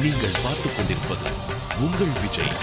நீங்கள் பார்த்துக் கொண்டிருப்பது உங்கள் Vijay.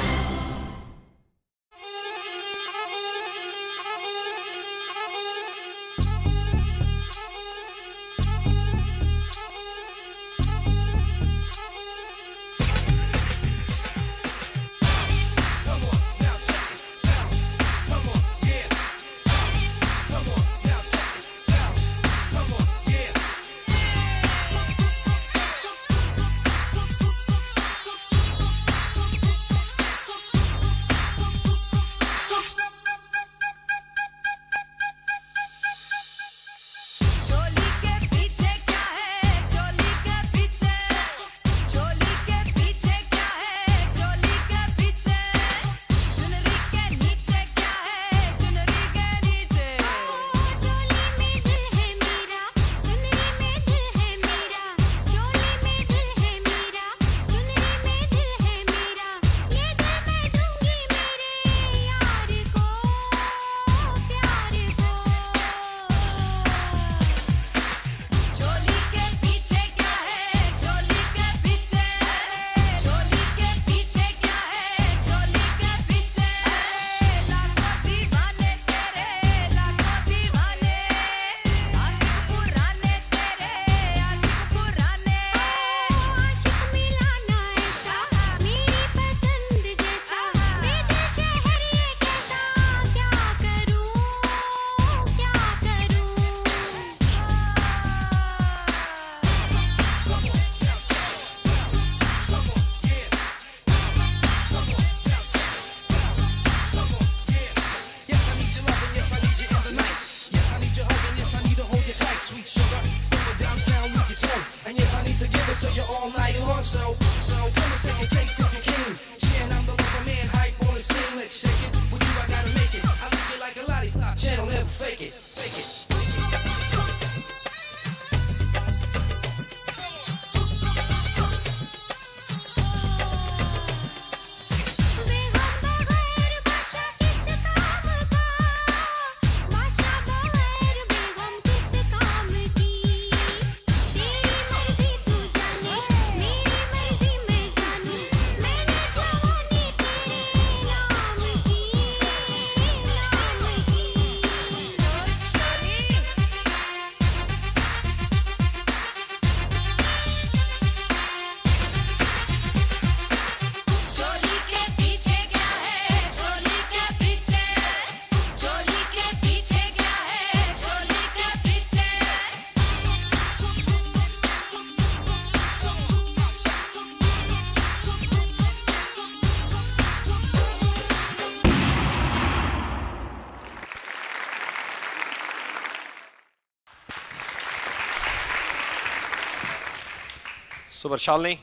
Super Shalini,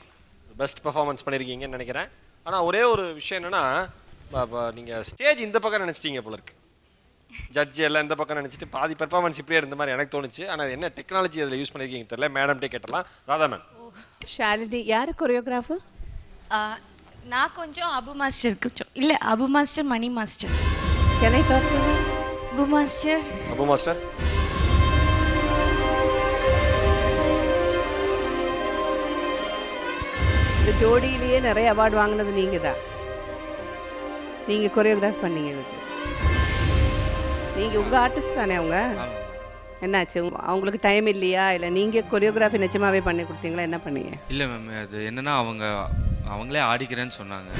best performance பண்ணியிருக்கீங்கன்னு நினைக்கிறேன். ஆனால் ஒரே ஒரு விஷயம் என்னென்னா, நீங்கள் ஸ்டேஜ் இந்த பக்கம் நினச்சிட்டீங்க போல இருக்கு. ஜட்ஜி எல்லாம் இந்த பக்கம் நினச்சிட்டு பாதி பெர்ஃபார்மன்ஸ் இப்படியே இருந்த மாதிரி எனக்கு தோணுச்சு. ஆனால் என்ன டெக்னாலஜி அதில் யூஸ் பண்ணியிருக்கீங்க தெரியல. மேடம்கிட்டே கேட்டலாம். ராதா மேம். ஷாலினி யார் கொரியோகிராஃபர்? நான் கொஞ்சம் அபு மாஸ்டர் கொஞ்சம் இல்லை, Abu master, Mani master. Can I talk to Abu master? Abu master இந்த ஜோடியிலேயே நிறைய அவார்டு வாங்கினது நீங்கள் தான். நீங்கள் கொரியோகிராஃப் பண்ணீங்க. எனக்கு நீங்கள் உங்கள் ஆர்டிஸ்ட் தானே அவங்க? என்னாச்சு, அவங்களுக்கு டைம் இல்லையா இல்லை நீங்கள் கொரியோகிராஃபி நிஜமாவே பண்ணி கொடுத்தீங்களா? என்ன பண்ணீங்க? இல்லை மேம், அது என்னென்னா அவங்களே ஆடிக்கிறேன்னு சொன்னாங்க.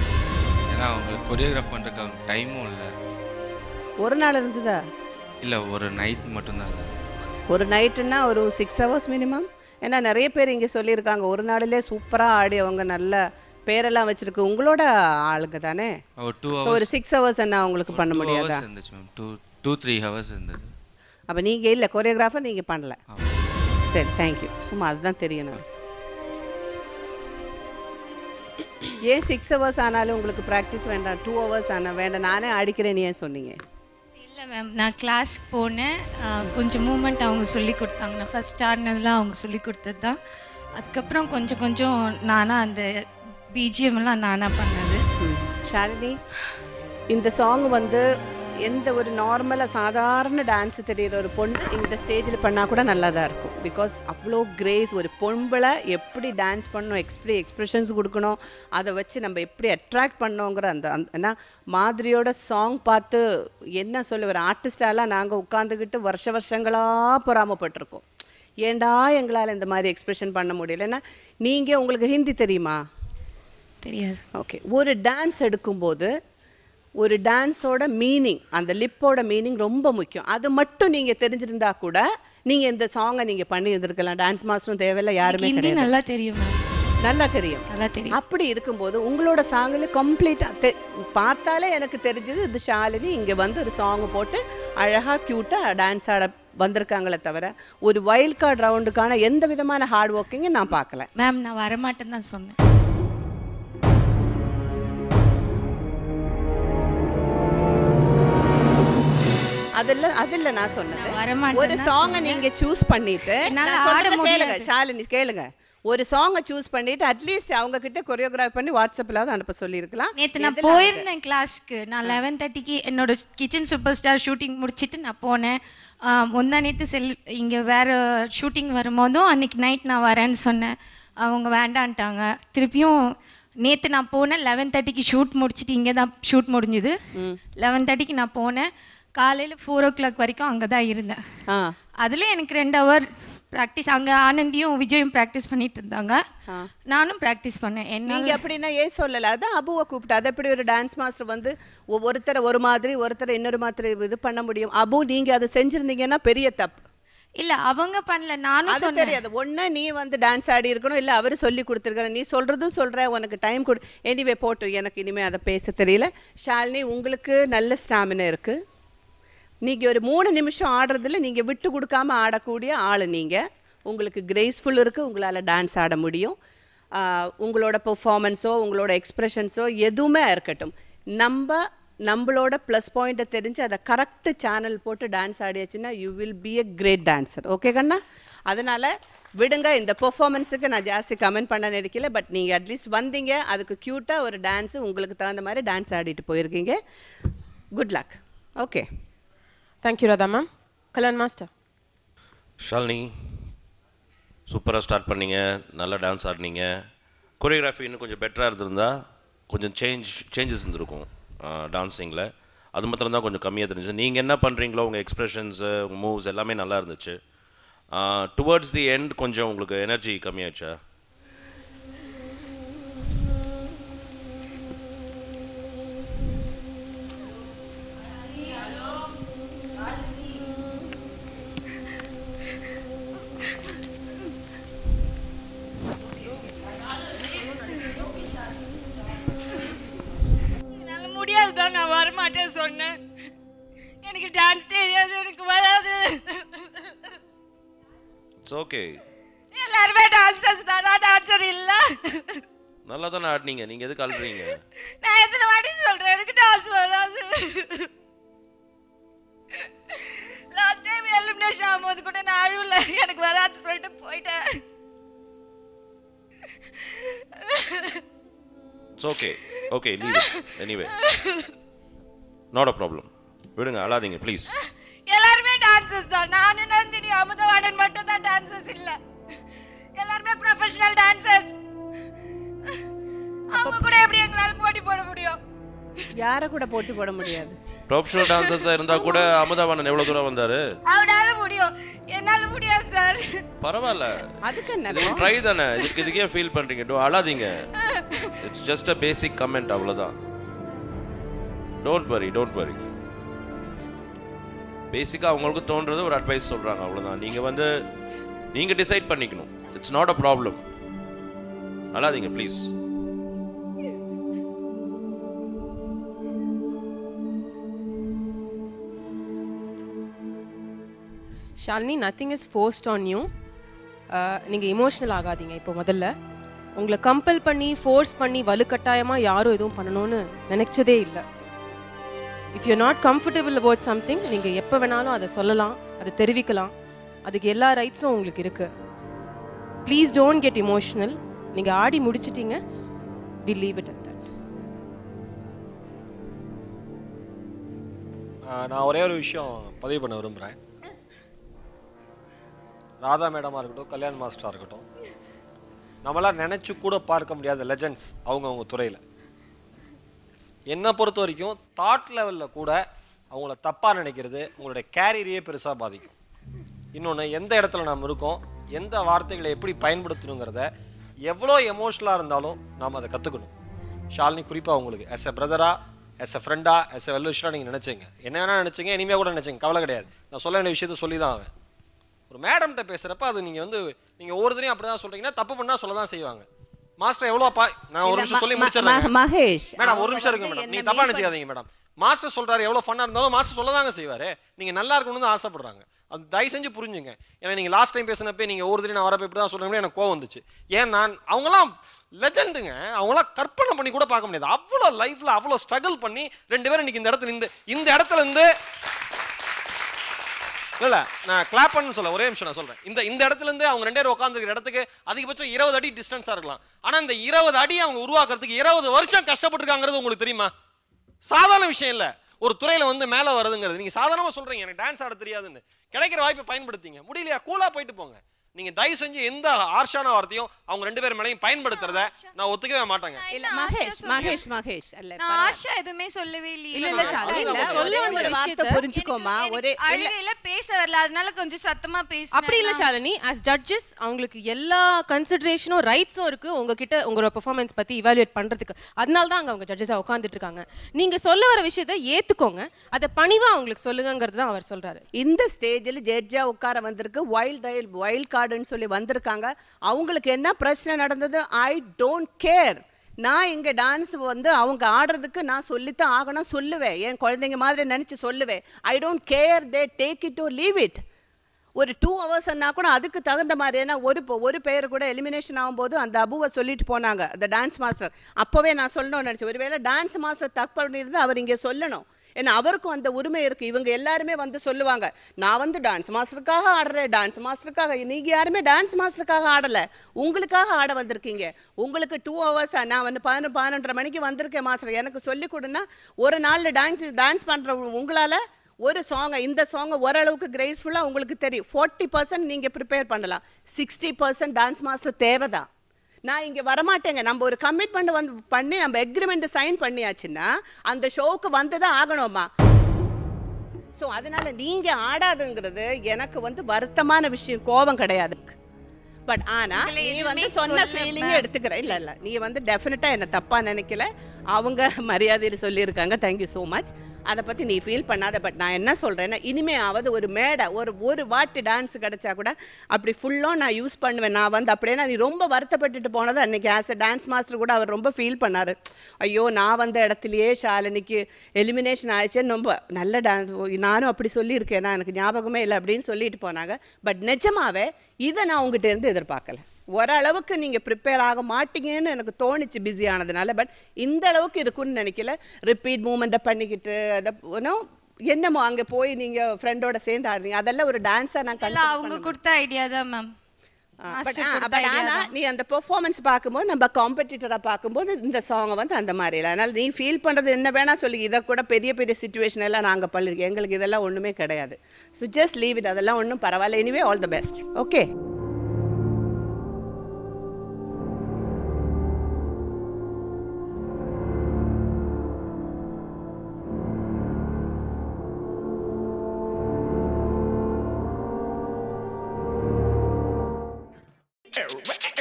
ஏன்னா அவங்களுக்கு கொரியோகிராஃப் பண்ணுறதுக்கு அவங்க டைமும் இல்லை. ஒரு நாள் இருந்ததா? இல்லை, ஒரு நைட் மட்டும்தான். ஒரு நைட்டுன்னா ஒரு 6 hours மினிமம். ஏன்னா நிறைய பேர் இங்கே சொல்லியிருக்காங்க ஒரு நாளிலே சூப்பராக ஆடி அவங்க நல்ல பேரெல்லாம் வச்சுருக்கு. உங்களோட ஆளுங்க தானே? ஒரு 6 hours என்ன உங்களுக்கு பண்ண முடியாதா? இருந்துச்சு மேம், 2-3 hours இருந்தது. அப்போ நீங்கள் இல்லை கொரியோகிராஃபர், நீங்கள் பண்ணல. சரி, தேங்க்யூ. சும்மா அதுதான் தெரியணும். ஏன் 6 hours ஆனாலும் உங்களுக்கு ப்ராக்டிஸ் வேண்டாம்? 2 hours ஆனால் வேண்டாம், நானே அடிக்கிறேன்னு ஏன் சொன்னீங்க? இல்லை மேம், நான் கிளாஸ்க்கு போனேன். கொஞ்சம் மூமெண்ட் அவங்க சொல்லி கொடுத்தாங்க. நான் ஃபஸ்ட் ஆடினதுலாம் அவங்க சொல்லி கொடுத்தது தான். அதுக்கப்புறம் கொஞ்சம் கொஞ்சம் நானாக அந்த பிஜிஎம்லாம் நானாக பண்ணது. ஷாலினி, இந்த சாங் வந்து எந்த ஒரு நார்மலாக சாதாரண டான்ஸ் தெரிகிற ஒரு பொண்ணு இந்த ஸ்டேஜில் பண்ணால் கூட நல்லா தான் இருக்கும். பிகாஸ் அவ்வளோ கிரேஸ், ஒரு பொம்பளை எப்படி டான்ஸ் பண்ணணும், எப்படி எக்ஸ்ப்ரெஷன்ஸ் கொடுக்கணும், அதை வச்சு நம்ம எப்படி அட்ராக்ட் பண்ணோங்கிற அந்த ஏன்னா மாதிரியோட சாங் பார்த்து என்ன சொல்ல, ஒரு ஆர்டிஸ்டாலாம் நாங்கள் உட்காந்துக்கிட்டு வருஷங்களாக பொறாமப்பட்டிருக்கோம். ஏண்டா எங்களால் இந்த மாதிரி எக்ஸ்ப்ரெஷன் பண்ண முடியல. ஏன்னா நீங்கள் உங்களுக்கு ஹிந்தி தெரியுமா? தெரியாது. ஓகே, ஒரு டான்ஸ் எடுக்கும்போது ஒரு டான்ஸோட மீனிங், அந்த லிப்போட மீனிங் ரொம்ப முக்கியம். அது மட்டும் நீங்கள் தெரிஞ்சிருந்தா கூட நீங்கள் இந்த சாங்கை நீங்கள் பண்ணி இருந்திருக்கலாம். டான்ஸ் மாஸ்டரும் தேவையில்லை, யாருமே கிடையாது. நல்லா தெரியும், நல்லா தெரியும், நல்லா தெரியும். அப்படி இருக்கும்போது உங்களோட சாங்கில் கம்ப்ளீட்டாக பார்த்தாலே எனக்கு தெரிஞ்சது இது ஷாலினி இங்கே வந்து ஒரு சாங்கு போட்டு அழகாக க்யூட்டாக டான்ஸ் ஆட வந்திருக்காங்களே தவிர ஒரு வைல்ட் கார்டு ரவுண்டுக்கான எந்த விதமான ஹார்ட் ஒர்க்கிங்கும் நான் பார்க்கல. மேம் நான் வரமாட்டேன்னு தான் சொன்னேன். அதில் நான் சொன்னது ஒரு சாங்கை நீங்க சூஸ் பண்ணிட்டு கேளுங்க ஷாலினி, கேளுங்க. ஒரு சாங்கை சூஸ் பண்ணிட்டு அட்லீஸ்ட் அவங்க கிட்ட கொரியோகிராஃப் பண்ணி வாட்ஸ்அப்லாவது அனுப்ப சொல்லியிருக்கலாம். நேற்று நான் போயிருந்தேன் கிளாஸ்க்கு. நான் 11:30க்கு என்னோட கிச்சன் சூப்பர் ஸ்டார் ஷூட்டிங் முடிச்சுட்டு நான் போனேன். முந்தா நேற்று இங்கே வேறு ஷூட்டிங் வரும்போதும் அன்றைக்கி நைட் நான் வரேன்னு சொன்னேன். அவங்க வேண்டான்ட்டாங்க. திருப்பியும் நேற்று நான் போனேன் 11:30க்கு ஷூட் முடிச்சுட்டு, இங்கே தான் ஷூட் முடிஞ்சுது. 11:30க்கு நான் போனேன். காலையில் 4 o'clock வரைக்கும் அங்கே தான் இருந்தேன். அதில் எனக்கு 2 hour ப்ராக்டிஸ். அங்கே ஆனந்தியும் விஜயும் ப்ராக்டிஸ் பண்ணிட்டு இருந்தாங்க, நானும் ப்ராக்டிஸ் பண்ணேன். நீங்கள் அப்படின்னா ஏன் சொல்லலை? அதான் அபுவை கூப்பிட்டு அது எப்படி ஒரு டான்ஸ் மாஸ்டர் வந்து ஒருத்தரை ஒரு மாதிரி ஒருத்தரை இன்னொரு மாதிரி இது பண்ண முடியும்? அபு நீங்கள் அதை செஞ்சுருந்தீங்கன்னா பெரிய தப்பு இல்லை. அவங்க பண்ணல, நானும் அது தெரியாது. ஒன்று நீ வந்து டான்ஸ் ஆடி இருக்கணும், இல்லை அவர் சொல்லி கொடுத்துருக்காரு. நீ சொல்கிறதும் சொல்கிற, உனக்கு டைம் கொடு. எனிவே போட்டு எனக்கு இனிமேல் அதை பேச தெரியல. ஷாலினி உங்களுக்கு நல்ல ஸ்டாமினா இருக்குது. நீங்கள் ஒரு 3 நிமிஷம் ஆடுறதுல நீங்கள் விட்டு கொடுக்காமல் ஆடக்கூடிய ஆள். நீங்கள் உங்களுக்கு கிரேஸ்ஃபுல் இருக்குது, உங்களால் டான்ஸ் ஆட முடியும். உங்களோட பெர்ஃபார்மன்ஸோ உங்களோட எக்ஸ்ப்ரெஷன்ஸோ எதுவுமே இருக்கட்டும், நம்மளோட ப்ளஸ் பாயிண்ட்டை தெரிஞ்சு அதை கரெக்டு சேனல் போட்டு டான்ஸ் ஆடியாச்சுன்னா you will be a great dancer. Okay கண்ணா? அதனால் விடுங்க, இந்த பெர்ஃபார்மன்ஸுக்கு நான் ஜாஸ்தி கமெண்ட் பண்ண நினைக்கல. பட் நீங்கள் அட்லீஸ்ட் வந்தீங்க, அதுக்கு க்யூட்டாக ஒரு டான்ஸு உங்களுக்கு தகுந்த மாதிரி டான்ஸ் ஆடிட்டு போயிருக்கீங்க. Good luck. Okay, thank you Radha ma'am. Kalyan master. Shalini சூப்பராக ஸ்டார்ட் பண்ணீங்க, நல்லா டான்ஸ் ஆடினீங்க. கொரியோகிராஃபி இன்னும் கொஞ்சம் பெட்டராக இருந்திருந்தா கொஞ்சம் சேஞ்சஸ் இருந்திருக்கும் டான்ஸிங்கில். அது மாத்திரம் தான் கொஞ்சம் கம்மியாக தெரிஞ்சு. நீங்கள் என்ன பண்ணுறீங்களோ உங்கள் எக்ஸ்ப்ரெஷன்ஸு உங்கள் மூவ்ஸ் எல்லாமே நல்லா இருந்துச்சு. டுவர்ட்ஸ் தி எண்ட் கொஞ்சம் உங்களுக்கு எனர்ஜி கம்மியாச்சா? முடியாதுதான், நான் வரமாட்டேன்னு சொன்னேன். எனக்கு டான்ஸ் தெரியாது, எனக்கு வராது. It's okay. எல்லாருமே டான்சர்ஸ் தான், நான் டான்சர் இல்ல. நல்லா தானே ஆடினீங்க, நீங்கள் எதுக்கு அழுறீங்க? நான் எத்தனை வாட்டி சொல்றேன் எனக்கு டான்ஸ் வராது. லாஸ்ட் டைம் எலிமினேஷன் ஆகும்போது கூட நான் அழுவல, எனக்கு வராது சொல்லிட்டு போயிட்டேன். It's okay. Okay, leave it. Anyway. Not a problem. விடுங்க, அழாதீங்க ப்ளீஸ். எல்லாருமே டான்சர்ஸ் தான். நானு நந்தினி அமுதவாணன் மட்டும் தான் டான்சர்ஸ் இல்ல. எல்லாருமே ப்ரொஃபஷனல் டான்சர்ஸ். அவங்க கூட எப்படி எங்களால போட்டி போட முடியும்? யாரை கூட போட்டி போட முடியாது. ப்ரொஃபஷனல் டான்சர்ஸா இருந்தா கூட அமுதவாணன் எவ்வளவு தூரம் வந்தாரு? அவனால முடியும், என்னால முடியாது சார். பரவாயில்ல, அதுக்கு என்ன ட்ரை தானே. இதுக்கே ஃபீல் பண்றீங்க. அழாதீங்க. It's just a basic comment, அவ்வளவுதான். Don't worry. பேசிக்கா அவங்களுக்கு தோன்றது ஒரு அட்வைஸ் சொல்றாங்க, அவ்வளவுதான். நீங்க டிசைட் பண்ணிக்கணும். It's not a problem. அழாதீங்க please. Shalini, nothing is forced on you. நீங்கள் எமோஷ்னல் ஆகாதீங்க. இப்போ முதல்ல உங்களை கம்பல் பண்ணி ஃபோர்ஸ் பண்ணி வலுக்கட்டாயமாக யாரும் எதுவும் பண்ணணும்னு நினைச்சதே இல்லை. If you not comfortable about something, நீங்கள் எப்போ வேணாலும் அதை சொல்லலாம், அதை தெரிவிக்கலாம். அதுக்கு எல்லா ரைட்ஸும் உங்களுக்கு இருக்குது. Please don't get emotional. நீங்கள் ஆடி முடிச்சிட்டீங்க, we leave it at that. நான் ஒரே ஒரு விஷயம் பதிவு பண்ண விரும்புகிறேன். ராதா மேடமாக இருக்கட்டும், கல்யாண் மாஸ்டராக இருக்கட்டும், நம்மளாம் நினச்சி கூட பார்க்க முடியாத லெஜண்ட்ஸ் அவங்கவுங்க துறையில். என்னை பொறுத்த வரைக்கும் தாட் லெவலில் கூட அவங்கள தப்பாக நினைக்கிறது உங்களுடைய கேரியரையே பெருசாக பாதிக்கும். இன்னொன்று, எந்த இடத்துல நாம் இருக்கோம், எந்த வார்த்தைகளை எப்படி பயன்படுத்தணுங்கிறத எவ்வளோ எமோஷ்னலாக இருந்தாலும் நாம் அதை கற்றுக்கணும். ஷாலினி குறிப்பாக உங்களுக்கு ஆஸ் எ பிரதராக, ஆஸ் எ ஃப்ரெண்டாக, ஆஸ் எ வெல்விஷராக நீங்கள் நினச்சிங்க, என்ன வேணால் நினச்சிங்க, இனிமேல் கூட நினச்சிங்க, கவலை கிடையாது. நான் சொல்ல வேண்டிய விஷயத்த சொல்லி தான் ஆவேன். ஒரு மேடம்கிட்ட பேசுகிறப்ப அது நீங்கள் ஒவ்வொருத்தரையும் அப்படி தான் சொல்கிறீங்கன்னா தப்பு பண்ணால் சொல்ல தான் செய்வாங்க. மாஸ்டர் எவ்வளோப்பா, நான் ஒரு நிமிஷம் சொல்லி முடிச்சிடுறேன் மகேஷ். மேடம், ஒரு நிமிஷம் இருக்கு மேடம், நீங்கள் தப்பாக நினச்சிக்காதீங்க மேடம். மாஸ்டர் சொல்கிறாரு எவ்வளோ ஃபன்னாக இருந்தாலும் மாஸ்டர் சொல்ல தாங்க செய்வார். நீங்கள் நல்லா இருக்கணும்னு தான் ஆசைப்படுறாங்க. அது தயவு செஞ்சு புரிஞ்சுங்க. ஏன்னா நீங்கள் லாஸ்ட் டைம் பேசினப்பே நீங்கள் ஒவ்வொருத்தரையும் நான் வரப்போ இப்படி தான் சொல்கிறேன், எனக்கு கோவம் வந்துச்சு. ஏன் அவங்களாம் லெஜண்டுங்க, அவங்களாம் கற்பனை பண்ணி கூட பார்க்க முடியாது. அவ்வளோ லைஃப்பில் அவ்வளோ ஸ்ட்ரகிள் பண்ணி 2 பேரும் இன்னைக்கு இந்த இடத்துல இருந்து இல்லை நான் கிளாப் பண்ணு சொல்ல ஒரே நிமிஷம் நான் சொல்கிறேன். இந்த இடத்துல இருந்து அவங்க 2 பேரும் உட்காந்துருக்கிற இடத்துக்கு அதிகபட்சம் 20 அடி டிஸ்டன்ஸாக இருக்கலாம். ஆனால் இந்த 20 அடி அவங்க உருவாக்குறதுக்கு 20 வருஷம் கஷ்டப்பட்டுருக்காங்கிறது உங்களுக்கு தெரியுமா? சாதாரண விஷயம் இல்லை. ஒரு துறையில் மேலே வருதுங்கிறது நீங்கள் சாதாரணமாக சொல்கிறீங்க, எனக்கு டான்ஸ் ஆட தெரியாதுன்னு. கிடைக்கிற வாய்ப்பை பயன்படுத்திங்க. முடியலையா, கூலாக போயிட்டு போங்க. நீங்கள் தயவு செஞ்சு எந்த ஹார்ஷான வார்த்தையும் அவங்க 2 பேர் மேலேயும் பயன்படுத்துறத நான் ஒத்துக்கவே மாட்டாங்க. இல்ல மகேஷ் அல்ல, நான் ஆஷா எதுவுமே சொல்லவே இல்ல. இல்ல ஷாலினி, சொல்ல வந்த விஷயத்தை புரிஞ்சுக்கோமா. ஒரே அழுகையில பேச வரல, அதனால கொஞ்சம் சத்தமா பேச. அப்படி இல்ல ஷாலினி, as judges அவங்களுக்கு எல்லா கன்சிடரேஷனும் ரைட்ஸும் இருக்கு உங்ககிட்ட உங்களோட பெர்ஃபார்மன்ஸ் பத்தி இவாலுவேட் பண்றதுக்கு. அதனால தான் அவங்க ஜட்ஜஸா உட்கார்ந்துட்டு இருக்காங்க. நீங்க சொல்ல வர விஷயத்தை ஏத்துக்கோங்க, அதை பணிவா அவங்களுக்கு சொல்லுங்கிறது தான் அவர் சொல்றாரு. இந்த ஸ்டேஜில் ஜட்ஜா உட்கார வந்திருக்கு, வைல்ட் கார்டுன்னு சொல்லி வந்திருக்காங்க. அவங்களுக்கு என்ன பிரச்சனை நடந்தது, ஐ டோன்ட் கேர். நான் இங்கே டான்ஸ் அவங்க ஆடுறதுக்கு நான் சொல்லித்தான் ஆகணும், சொல்லுவேன். என் குழந்தைங்க மாதிரி நினச்சி சொல்லுவேன். I don't care, they take it or leave it. ஒரு 2 ஹவர்ஸ்ன்னா கூட அதுக்கு தகுந்த மாதிரி. ஏன்னா ஒரு பேர் கூட எலிமினேஷன் ஆகும்போது அந்த அபுவை சொல்லிட்டு போனாங்க, அந்த டான்ஸ் மாஸ்டர். அப்போவே நான் சொல்லணும்னு நினச்சேன், ஒருவேளை டான்ஸ் மாஸ்டர் தப்பு பண்ணியிருந்து அவர் இங்கே சொல்லணும். ஏன்னா அவருக்கும் அந்த உரிமை இருக்குது. இவங்க எல்லாருமே சொல்லுவாங்க, நான் டான்ஸ் மாஸ்டருக்காக ஆடுறேன், டான்ஸ் மாஸ்டருக்காக. நீங்கள் யாருமே டான்ஸ் மாஸ்டருக்காக ஆடலை, உங்களுக்காக ஆட வந்திருக்கீங்க. உங்களுக்கு 2 ஹவர்ஸாக நான் 11:30 மணிக்கு வந்திருக்கேன் மாஸ்டர், எனக்கு சொல்லிக் கொடுன்னா ஒரு நாளில் டான்ஸ் பண்ணுற உங்களால் ஒரு சாங்கை, இந்த சாங்கை ஓரளவுக்கு கிரேஸ்ஃபுல்லாக உங்களுக்கு தெரியும். 40% நீங்கள் ப்ரிப்பேர் பண்ணலாம், 60% டான்ஸ் மாஸ்டர் தேவைதான். நான் இங்கே வரமாட்டேங்க. நம்ம ஒரு கமிட்மெண்ட் பண்ணி நம்ம எக்ரிமெண்ட் சைன் பண்ணியாச்சுன்னா அந்த ஷோவுக்கு வந்து தான் ஆகணுமா. ஸோ அதனால நீங்கள் ஆடாதுங்கிறது எனக்கு வருத்தமான விஷயம், கோபம் கிடையாது. பட் ஆனால் நீ சொன்ன ஃபீலிங்கை எடுத்துக்கிற. இல்லை நீ டெஃபினட்டாக என்னை தப்பாக நினைக்கல, அவங்க மரியாதையில் சொல்லியிருக்காங்க, தேங்க்யூ ஸோ மச். அதை பற்றி நீ ஃபீல் பண்ணாத. பட் நான் என்ன சொல்கிறேன்னா, இனிமேயாவது ஒரு மேடை ஒரு வாட்டி டான்ஸ் கிடச்சா கூட அப்படி ஃபுல்லாக நான் யூஸ் பண்ணுவேன். நான் அப்படியே நீ ரொம்ப வருத்தப்பட்டுட்டு போனது அன்றைக்கி ஆஸ் எ டான்ஸ் மாஸ்டர் கூட அவர் ரொம்ப ஃபீல் பண்ணார். ஐயோ, நான் வந்த இடத்துலையே ஷாலினிக்கு எலிமினேஷன் ஆயிடுச்சேன்னு ரொம்ப நல்ல டான்ஸ், நானும் அப்படி சொல்லியிருக்கேன், நான் எனக்கு ஞாபகமே இல்லை அப்படின்னு சொல்லிட்டு போனாங்க. பட் நிஜமாவே இதை நான் உங்ககிட்ட இருந்து எதிர்பார்க்கல. ஓரளவுக்கு நீங்கள் ப்ரிப்பேர் ஆக மாட்டீங்கன்னு எனக்கு தோணுச்சு பிஸி ஆனதுனால. பட் இந்த அளவுக்கு இருக்குன்னு நினைக்கல. ரிப்பீட் மூமெண்ட்டை பண்ணிக்கிட்டு அதை என்னமோ அங்கே போய் நீங்கள் ஃப்ரெண்டோட சேர்ந்து ஆடுறீங்க, அதெல்லாம் ஒரு டான்ஸாக நான் அவங்க கொடுத்த ஐடியா தான் மேம். ஆனால் நீ அந்த பெர்ஃபார்மன்ஸ் பார்க்கும்போது, நம்ம காம்படிட்டராக பார்க்கும்போது இந்த சாங்கை அந்த மாதிரி இல்லை. அதனால் நீ ஃபீல் பண்ணுறது என்ன வேணால் சொல்லி, இதை கூட பெரிய சிச்சுவேஷன் எல்லாம் நாங்கள் பண்ணியிருக்கோம், எங்களுக்கு இதெல்லாம் ஒன்றுமே கிடையாது. ஸோ ஜஸ்ட் லீவ் இட், அதெல்லாம் ஒன்றும் பரவாயில்ல. Anyway all the best. Okay.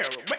Arrow,